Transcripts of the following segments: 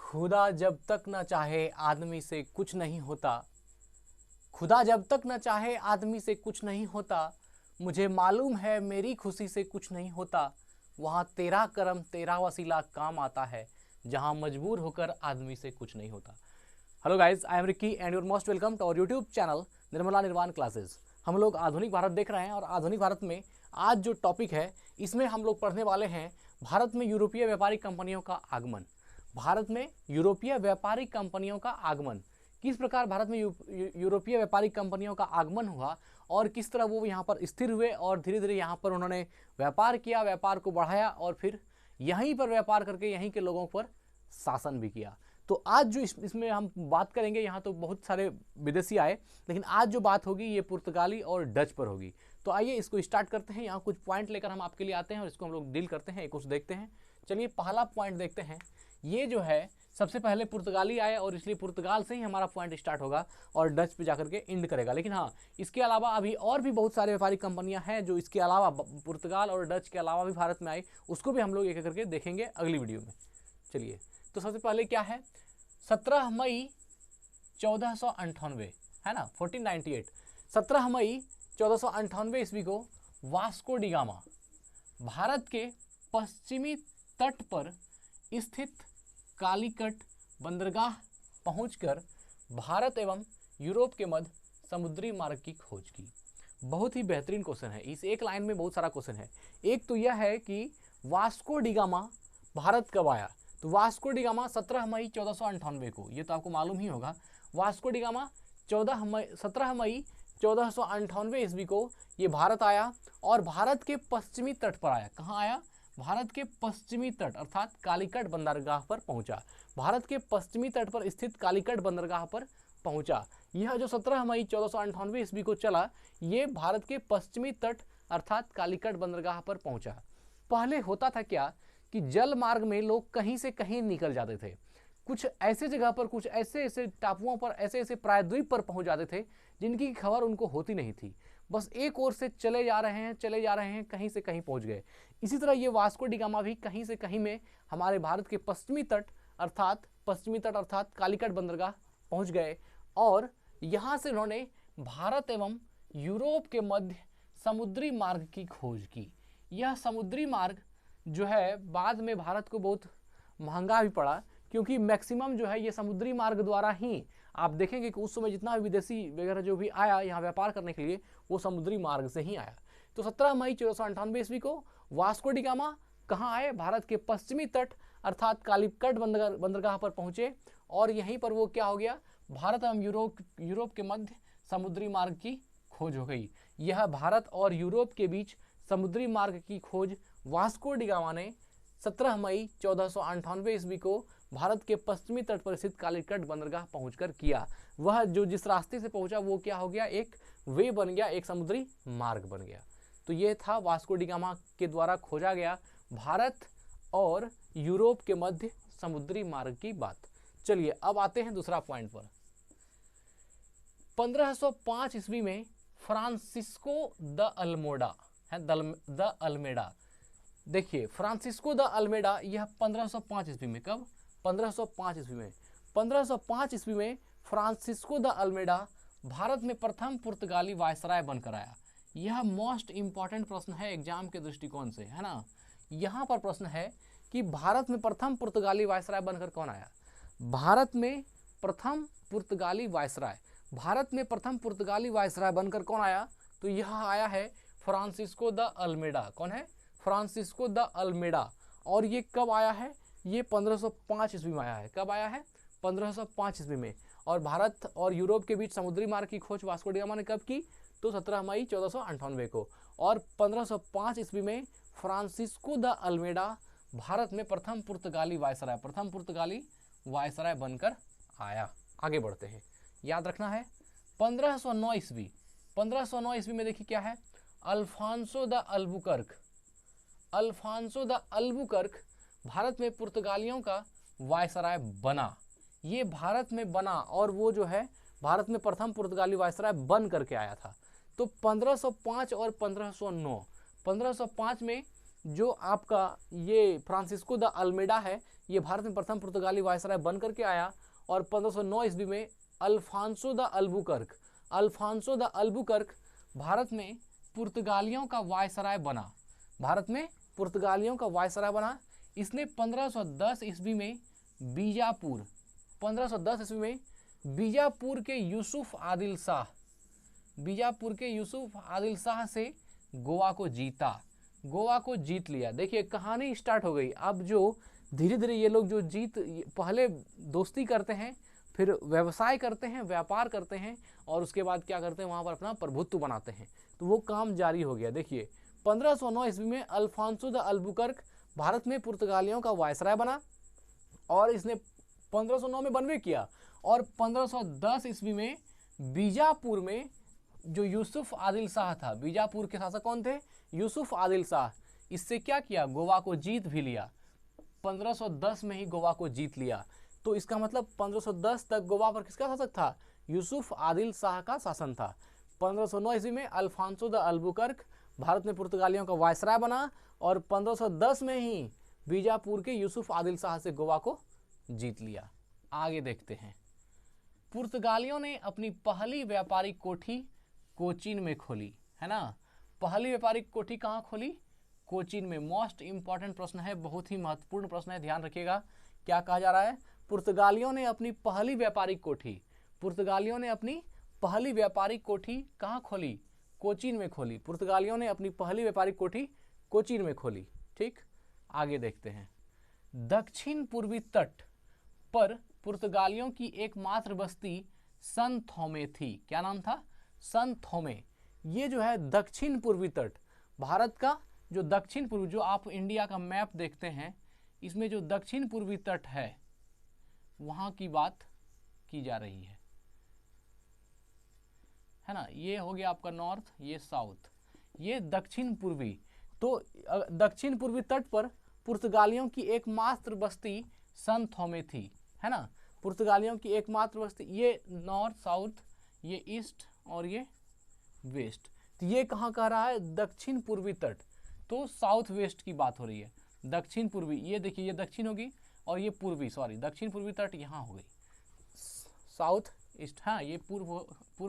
खुदा जब तक न चाहे आदमी से कुछ नहीं होता। खुदा जब तक न चाहे आदमी से कुछ नहीं होता। मुझे मालूम है मेरी खुशी से कुछ नहीं होता। वहाँ तेरा करम तेरा वसीला काम आता है, जहाँ मजबूर होकर आदमी से कुछ नहीं होता। Hello guys, I am Ricky and your most welcome to our YouTube channel Nirmala Nirvan classes. हम लोग आधुनिक भारत देख रहे हैं और आधुनिक भारत में आज जो टॉपिक है इसमें हम लोग पढ़ने वाले हैं भारत में यूरोपीय व्यापारिक कंपनियों का आगमन। भारत में यूरोपीय व्यापारिक कंपनियों का आगमन, किस प्रकार भारत में यूरोपीय व्यापारिक कंपनियों का आगमन हुआ और किस तरह वो यहाँ पर स्थिर हुए और धीरे धीरे यहाँ पर उन्होंने व्यापार किया, व्यापार को बढ़ाया और फिर यहीं पर व्यापार करके यहीं के लोगों पर शासन भी किया। तो आज जो इसमें हम बात करेंगे, यहाँ तो बहुत सारे विदेशी आए, लेकिन आज जो बात होगी ये पुर्तगाली और डच पर होगी। तो आइए इसको स्टार्ट करते हैं। यहाँ कुछ पॉइंट लेकर हम आपके लिए आते हैं और इसको हम लोग डील करते हैं, कुछ देखते हैं। चलिए पहला पॉइंट देखते हैं। ये जो है सबसे पहले पुर्तगाली आए और इसलिए पुर्तगाल से ही हमारा पॉइंट स्टार्ट होगा और डच पे जाकर के एंड करेगा। लेकिन हाँ, इसके अलावा अभी और भी बहुत सारे व्यापारिक कंपनियां हैं जो इसके अलावा पुर्तगाल और डच के अलावा भी भारत में आई, उसको भी हम लोग एक करके देखेंगे अगली वीडियो में। चलिए, तो सबसे पहले क्या है, 17 मई 1498 है ना, 1498। 17 मई 1498 ईस्वी को वास्को डी गामा भारत के पश्चिमी तट पर स्थित कालीकट बंदरगाह पहुंचकर भारत एवं यूरोप के मध्य समुद्री मार्ग की खोज की। बहुत ही बेहतरीन क्वेश्चन है, इस एक लाइन में बहुत सारा क्वेश्चन है। एक तो यह है कि वास्को डी गामा भारत कब आया, तो वास्को डी गामा 17 मई 1498 को, ये तो आपको मालूम ही होगा। वास्को डी गामा 17 मई 1498 ईस्वी को ये भारत आया और भारत के पश्चिमी तट पर आया। कहाँ आया? भारत के पश्चिमी तट अर्थात कालीकट बंदरगाह पर पहुंचा। भारत के पश्चिमी तट पर स्थित कालीकट बंदरगाह पर पहुंचा। यह जो 17 मई 1498 ईस्वी को चला, ये भारत के पश्चिमी तट अर्थात कालीकट बंदरगाह पर पहुंचा। पहले होता था क्या कि जल मार्ग में लोग कहीं से कहीं निकल जाते थे, कुछ ऐसे जगह पर, कुछ ऐसे ऐसे टापुओं पर, ऐसे ऐसे प्रायद्वीप पर पहुंच जाते थे जिनकी खबर उनको होती नहीं थी। बस एक ओर से चले जा रहे हैं, कहीं से कहीं पहुंच गए। इसी तरह ये वास्को डी गामा भी कहीं से कहीं में हमारे भारत के पश्चिमी तट अर्थात कालीकट बंदरगाह पहुंच गए और यहाँ से उन्होंने भारत एवं यूरोप के मध्य समुद्री मार्ग की खोज की। यह समुद्री मार्ग जो है बाद में भारत को बहुत महंगा भी पड़ा, क्योंकि मैक्सिमम जो है ये समुद्री मार्ग द्वारा ही, आप देखेंगे कि उस समय जितना भी विदेशी वगैरह जो भी आया यहाँ व्यापार करने के लिए, वो समुद्री मार्ग से ही आया। तो 17 मई 1498 ईस्वी को वास्को डी गामा कहाँ आए? भारत के पश्चिमी तट अर्थात कालीकट बंदरगाह पर पहुंचे और यहीं पर वो क्या हो गया, भारत एवं यूरोप के मध्य समुद्री मार्ग की खोज हो गई। यह भारत और यूरोप के बीच समुद्री मार्ग की खोज वास्को डी गामा ने 17 मई 1498 ईस्वी को भारत के पश्चिमी तट पर स्थित कालीकट बंदरगाह पहुंचकर किया। वह जो जिस रास्ते से पहुंचा वो क्या हो गया, एक वे बन गया, एक समुद्री मार्ग बन गया। तो ये था वास्को डी गामा के द्वारा खोजा गया भारत और यूरोप के मध्य समुद्री मार्ग की बात। चलिए अब आते हैं दूसरा पॉइंट पर। 1505 ईस्वी में फ्रांसिस्को द अल्मोडा है, द अल्मेडा। देखिए फ्रांसिस्को द अल्मेडा, यह 1505 ईस्वी में, कब? 1505 ईस्वी में। 1505 ईस्वी में फ्रांसिस्को द अल्मेडा भारत में प्रथम पुर्तगाली वायसराय बनकर आया। यह मोस्ट इंपॉर्टेंट प्रश्न है एग्जाम के दृष्टिकोण से, है ना। यहाँ पर प्रश्न है कि भारत में प्रथम पुर्तगाली वायसराय बनकर कौन आया? भारत में प्रथम पुर्तगाली वायसराय, भारत में प्रथम पुर्तगाली वायसराय बनकर कौन आया? तो यह आया है फ्रांसिस्को द अल्मेडा। कौन है? Francisco de Almeida. और ये कब आया है? ये 1505 ईस्वी में आया है। कब आया है? 1505 ईस्वी में। और भारत और यूरोप के बीच समुद्री मार्ग की खोज वास्को डी गामा ने कब की? तो 17 मई 1498 को। और 1505 ईस्वी में फ्रांसिस्को द अल्मेडा भारत में प्रथम पुर्तगाली वायसराय बनकर आया। आगे बढ़ते हैं, याद रखना है 1509 ईस्वी। 1509 ईस्वी में देखिए क्या है, अल्फांसो द अल्बुकर्क भारत में पुर्तगालियों का वायसराय बना। ये भारत में बना और वो जो है भारत में प्रथम पुर्तगाली वायसराय बन करके आया था। तो 1505 और 1509, 1505 में जो आपका ये फ्रांसिस्को द अल्मेडा है, ये भारत में प्रथम पुर्तगाली वायसराय बन करके आया। और 1509 ईस्वी में अल्फांसो द अल्बुकर्क भारत में पुर्तगालियों का वायसराय बना। भारत में पुर्तगालियों का वायसराय बना। इसने 1510 ईस्वी में बीजापुर के यूसुफ आदिल शाह से गोवा को जीत लिया। देखिए कहानी स्टार्ट हो गई। अब जो धीरे धीरे ये लोग जो पहले दोस्ती करते हैं, फिर व्यवसाय करते हैं, व्यापार करते हैं, और उसके बाद क्या करते हैं, वहाँ पर अपना प्रभुत्व बनाते हैं। तो वो काम जारी हो गया। देखिए 1509 ईस्वी में अल्फांसो द अल्बुकर्क भारत में पुर्तगालियों का वायसराय बना, और इसने 1509 में बनवे किया। और 1510 ईस्वी में बीजापुर में जो यूसुफ आदिल शाह था, बीजापुर के शासक कौन थे, यूसुफ आदिल शाह, इससे क्या किया, गोवा को जीत भी लिया। 1510 में ही गोवा को जीत लिया। तो इसका मतलब 1510 तक गोवा पर किसका शासक था, यूसुफ आदिल शाह का शासन था। 1509 ईस्वी में अल्फांसो द अल्बुकर्क भारत में पुर्तगालियों का वायसराय बना, और 1510 में ही बीजापुर के यूसुफ आदिल शाह से गोवा को जीत लिया। आगे देखते हैं। पुर्तगालियों ने अपनी पहली व्यापारिक कोठी कोचीन में खोली, है ना। पहली व्यापारिक कोठी कहाँ खोली, कोचीन में। मोस्ट इंपॉर्टेंट प्रश्न है, बहुत ही महत्वपूर्ण प्रश्न है, ध्यान रखिएगा। क्या कहा जा रहा है, पुर्तगालियों ने अपनी पहली व्यापारिक कोठी कहाँ खोली, कोचीन में खोली। पुर्तगालियों ने अपनी पहली व्यापारिक कोठी कोचीन में खोली। ठीक, आगे देखते हैं। दक्षिण पूर्वी तट पर पुर्तगालियों की एकमात्र बस्ती सन थोमे थी। क्या नाम था, सन थोमे। ये जो है दक्षिण पूर्वी तट, भारत का जो दक्षिण पूर्वी, जो आप इंडिया का मैप देखते हैं, इसमें जो दक्षिण पूर्वी तट है वहां की बात की जा रही है ना। ये हो गया आपका नॉर्थ, ये साउथ, ये दक्षिण पूर्वी। तो दक्षिण पूर्वी तट पर पुर्तगालियों की एकमात्र बस्ती सन थोमे थी, है ना। पुर्तगालियों की एकमात्र बस्ती, ये नॉर्थ साउथ, ये ईस्ट और ये वेस्ट। तो ये कहाँ कह रहा है, दक्षिण पूर्वी तट। तो साउथ वेस्ट की बात हो रही है। दक्षिण पूर्वी, ये देखिए ये दक्षिण होगी और ये पूर्वी, सॉरी दक्षिण पूर्वी तट यहाँ हो गई, साउथ ईस्ट। हाँ, ये पूर्व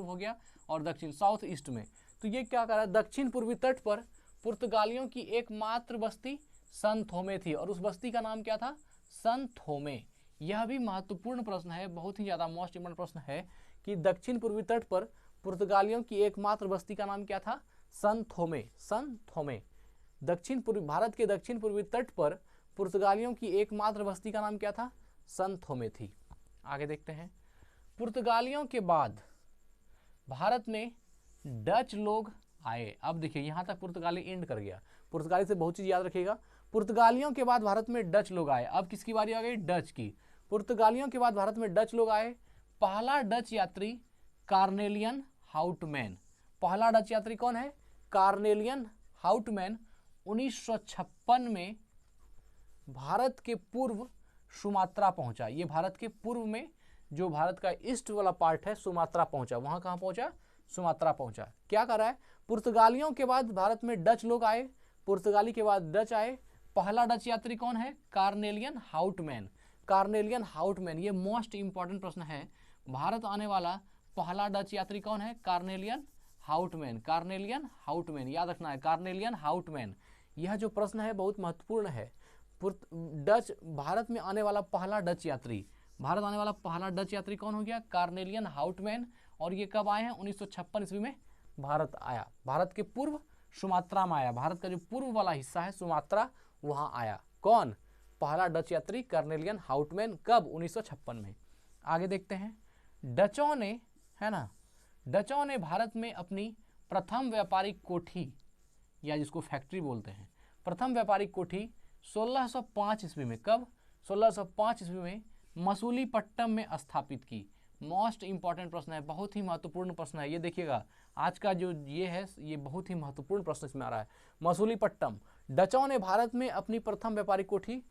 हो गया और दक्षिण साउथ ईस्ट में। तो ये क्या कर रहा है, दक्षिण पूर्वी तट पर पुर्तगालियों की एकमात्र बस्ती सन थोमे थी, और उस बस्ती का नाम क्या था, सन थोमे। यह भी महत्वपूर्ण प्रश्न है, बहुत ही ज़्यादा मोस्ट इम्पोर्टेंट प्रश्न है कि दक्षिण पूर्वी तट पर पुर्तगालियों की एकमात्र बस्ती का नाम क्या था, सन थोमे। सन थोमे, दक्षिण पूर्वी, भारत के दक्षिण पूर्वी तट पर पुर्तगालियों की एकमात्र बस्ती का नाम क्या था, सन थोमे थी। आगे देखते हैं। पुर्तगालियों के बाद भारत में डच लोग आए। अब देखिए यहाँ तक पुर्तगाली एंड कर गया। पुर्तगाली से बहुत चीज याद रखिएगा। पुर्तगालियों के बाद भारत में डच लोग आए। अब किसकी बारी आ गई, डच की। पुर्तगालियों के बाद भारत में डच लोग आए। पहला डच यात्री कार्नेलियन हाउटमैन। पहला डच यात्री कौन है, कार्नेलियन हाउटमैन। 1956 में भारत के पूर्व सुमात्रा पहुंचा। ये भारत के पूर्व में, जो भारत का ईस्ट वाला पार्ट है, सुमात्रा पहुंचा। वहां कहां पहुंचा, सुमात्रा पहुंचा। क्या कर रहा है, पुर्तगालियों के बाद भारत में डच लोग आए, पुर्तगाली के बाद डच आए। पहला डच यात्री कौन है, कार्नेलियन हाउटमैन। कार्नेलियन हाउटमैन, ये मोस्ट इंपॉर्टेंट प्रश्न है। भारत आने वाला पहला डच यात्री कौन है, कार्नेलियन हाउटमैन। कार्नेलियन हाउटमैन याद रखना है, कार्नेलियन हाउटमैन। यह जो प्रश्न है बहुत महत्वपूर्ण है। डच, भारत में आने वाला पहला डच यात्री, भारत आने वाला पहला डच यात्री कौन हो गया, कार्नेलियन हाउटमैन। और ये कब आए हैं, 1956 ईस्वी में भारत आया। भारत के पूर्व सुमात्रा में आया। भारत का जो पूर्व वाला हिस्सा है सुमात्रा, वहां आया। कौन, पहला डच यात्री कार्नेलियन हाउटमैन। कब, 1956 में। आगे देखते हैं। डचों ने, है ना, डचों ने भारत में अपनी प्रथम व्यापारिक कोठी, या जिसको फैक्ट्री बोलते हैं, प्रथम व्यापारिक कोठी 1605 ईस्वी में। कब, 1605 ईस्वी में मसूलीपट्टम में स्थापित की। मोस्ट इंपॉर्टेंट प्रश्न है, बहुत ही महत्वपूर्ण प्रश्न है। ये देखिएगा, आज का जो ये है, ये बहुत ही महत्वपूर्ण प्रश्न इसमें आ रहा है। मसूलीपट्टम, डचों ने भारत में अपनी प्रथम व्यापारिक कोठी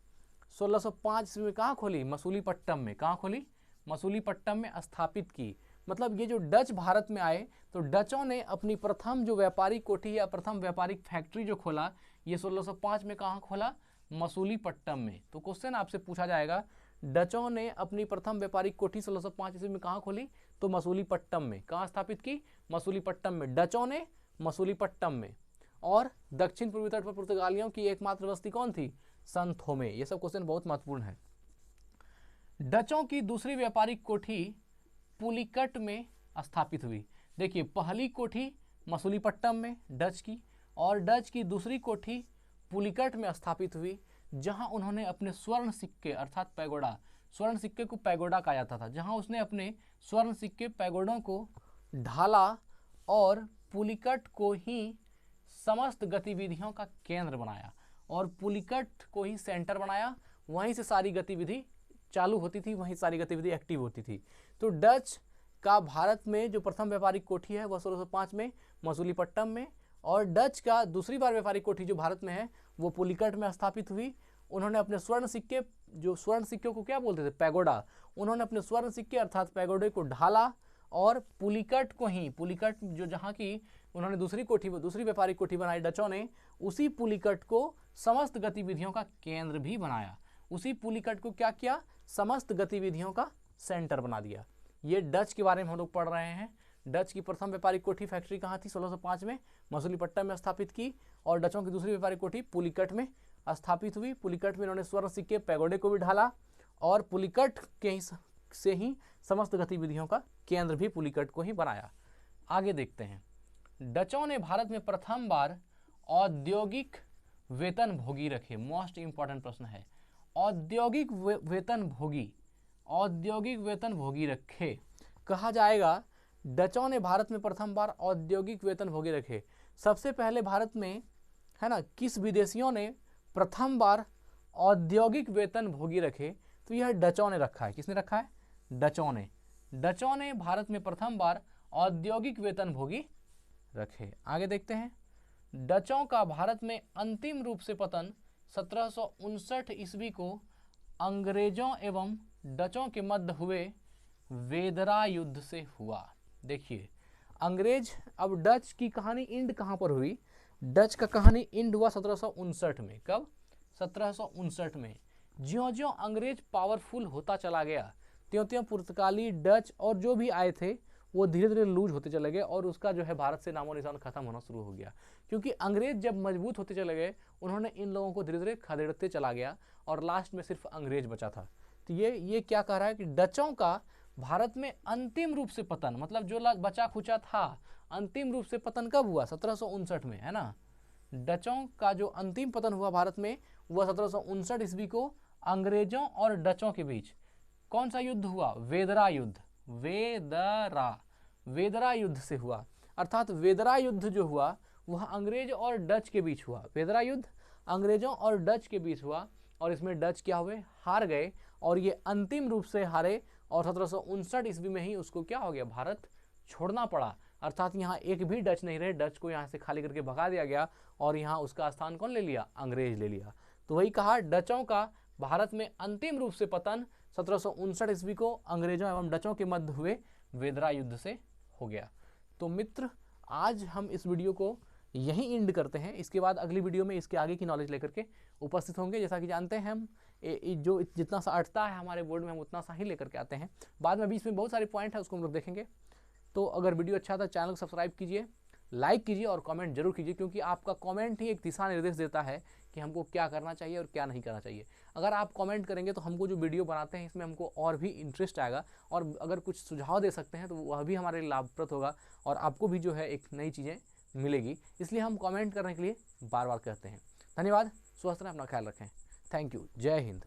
1605 ईस्वी में कहाँ खोली, मसूलीपट्टम में। कहाँ खोली, मसूलीपट्टम में स्थापित की। मतलब ये जो डच भारत में आए, तो डचों ने अपनी प्रथम जो व्यापारिक कोठी या प्रथम व्यापारिक फैक्ट्री जो खोला, ये 1605 में कहाँ खोला? मसूलीपट्टम में। तो क्वेश्चन आपसे पूछा जाएगा डचों ने अपनी प्रथम व्यापारिक कोठी 1605 ईस्वी में कहाँ खोली? तो मसूलीपट्टम में। कहाँ स्थापित की? मसूलीपट्टम में। डचों ने मसूलीपट्टम में। और दक्षिण पूर्वी तट पर पुर्तगालियों की एकमात्र बस्ती कौन थी? सन थोमे। ये सब क्वेश्चन बहुत महत्वपूर्ण है। डचों की दूसरी व्यापारिक कोठी पुलिकट में स्थापित हुई। देखिए पहली कोठी मसूलीपट्टम में डच की, और डच की दूसरी कोठी पुलिकट में स्थापित हुई, जहां उन्होंने अपने स्वर्ण सिक्के अर्थात पैगोडा, स्वर्ण सिक्के को पैगोडा कहा जाता था, जहां उसने अपने स्वर्ण सिक्के पैगोडों को ढाला और पुलिकट को ही समस्त गतिविधियों का केंद्र बनाया, और पुलिकट को ही सेंटर बनाया। वहीं से सारी गतिविधि चालू होती थी, वहीं सारी गतिविधि एक्टिव होती थी। तो डच का भारत में जो प्रथम व्यापारिक कोठी है वह 1605 में मसूलीपट्टम में, और डच का दूसरी बार व्यापारिक कोठी जो भारत में है वो पुलिकट में स्थापित हुई। उन्होंने अपने स्वर्ण सिक्के, जो स्वर्ण सिक्के को क्या बोलते थे? पैगोडा। उन्होंने अपने स्वर्ण सिक्के अर्थात पैगोडे को ढाला और पुलिकट को ही, पुलिकट जो जहाँ की उन्होंने दूसरी व्यापारिक कोठी बनाई डचों ने, उसी पुलिकट को समस्त गतिविधियों का केंद्र भी बनाया। उसी पुलिकट को क्या किया? समस्त गतिविधियों का सेंटर बना दिया। ये डच के बारे में हम लोग पढ़ रहे हैं। डच की प्रथम व्यापारिक कोठी फैक्ट्री कहाँ थी? 1605 में मसूलीपट्टम में स्थापित की, और डचों की दूसरी व्यापारिक कोठी पुलिकट में स्थापित हुई। पुलिकट में इन्होंने स्वर्ण सिक्के पैगोडे को भी ढाला, और पुलिकट के ही से ही समस्त गतिविधियों का केंद्र भी पुलिकट को ही बनाया। आगे देखते हैं। डचों ने भारत में प्रथम बार औद्योगिक वेतन भोगी रखे। मोस्ट इंपॉर्टेंट प्रश्न है, औद्योगिक वेतन भोगी रखे। कहा जाएगा डचों ने भारत में प्रथम बार औद्योगिक वेतन भोगी रखे। सबसे पहले भारत में है ना किस विदेशियों ने प्रथम बार औद्योगिक वेतन भोगी रखे? तो यह डचों ने रखा है। किसने रखा है? डचों ने। डचों ने भारत में प्रथम बार औद्योगिक वेतन भोगी रखे। आगे देखते हैं। डचों का भारत में अंतिम रूप से पतन 1759 ईस्वी को अंग्रेजों एवं डचों के मध्य हुए वेदरा युद्ध से हुआ। देखिए अंग्रेज, अब डच की कहानी इंड कहाँ पर हुई? डच का कहानी इंड हुआ 1759 में। कब? 1759 में। ज्यों ज्यों अंग्रेज पावरफुल होता चला गया, त्यों त्यों पुर्तगाली, डच और जो भी आए थे वो धीरे धीरे लूज होते चले गए, और उसका जो है भारत से नामो निशान खत्म होना शुरू हो गया। क्योंकि अंग्रेज जब मजबूत होते चले गए, उन्होंने इन लोगों को धीरे धीरे खदेड़ते चला गया, और लास्ट में सिर्फ अंग्रेज बचा था। तो ये क्या कह रहा है कि डचों का भारत में अंतिम रूप से पतन, मतलब जो बचा खुचा था, अंतिम रूप से पतन कब हुआ? 1759 में, है ना। डचों का जो अंतिम पतन हुआ भारत में वह 1759 ईस्वी को अंग्रेजों और डचों के बीच कौन सा युद्ध हुआ? वेदरा युद्ध। वेदरा युद्ध से हुआ। अर्थात वेदरा युद्ध जो हुआ वह अंग्रेज और डच के बीच हुआ। वेदरा युद्ध अंग्रेजों और डच के बीच हुआ, और इसमें डच क्या हुए? हार गए, और ये अंतिम रूप से हारे, और 1759 ईस्वी में ही उसको क्या हो गया? भारत छोड़ना पड़ा। अर्थात यहाँ एक भी डच नहीं रहे, डच को यहाँ से खाली करके भगा दिया गया, और यहाँ उसका स्थान कौन ले लिया? अंग्रेज ले लिया। तो वही कहा, डचों का भारत में अंतिम रूप से पतन 1759 ईस्वी को अंग्रेजों एवं डचों के मध्य हुए वेदरा युद्ध से हो गया। तो मित्र, आज हम इस वीडियो को यहीं एंड करते हैं। इसके बाद अगली वीडियो में इसके आगे की नॉलेज लेकर के उपस्थित होंगे। जैसा कि जानते हैं हम जो जितना सा अटता है हमारे बोर्ड में हम उतना सा ही लेकर के आते हैं। बाद में बीच में बहुत सारे पॉइंट है, उसको हम लोग देखेंगे। तो अगर वीडियो अच्छा था, चैनल को सब्सक्राइब कीजिए, लाइक कीजिए और कमेंट जरूर कीजिए, क्योंकि आपका कमेंट ही एक दिशा निर्देश देता है कि हमको क्या करना चाहिए और क्या नहीं करना चाहिए। अगर आप कमेंट करेंगे तो हमको जो वीडियो बनाते हैं इसमें हमको और भी इंटरेस्ट आएगा, और अगर कुछ सुझाव दे सकते हैं तो वह भी हमारे लिए लाभप्रद होगा, और आपको भी जो है एक नई चीज़ें मिलेगी। इसलिए हम कमेंट करने के लिए बार बार कहते हैं। धन्यवाद। स्वस्थ रहें, अपना ख्याल रखें। Thank you. जय हिंद।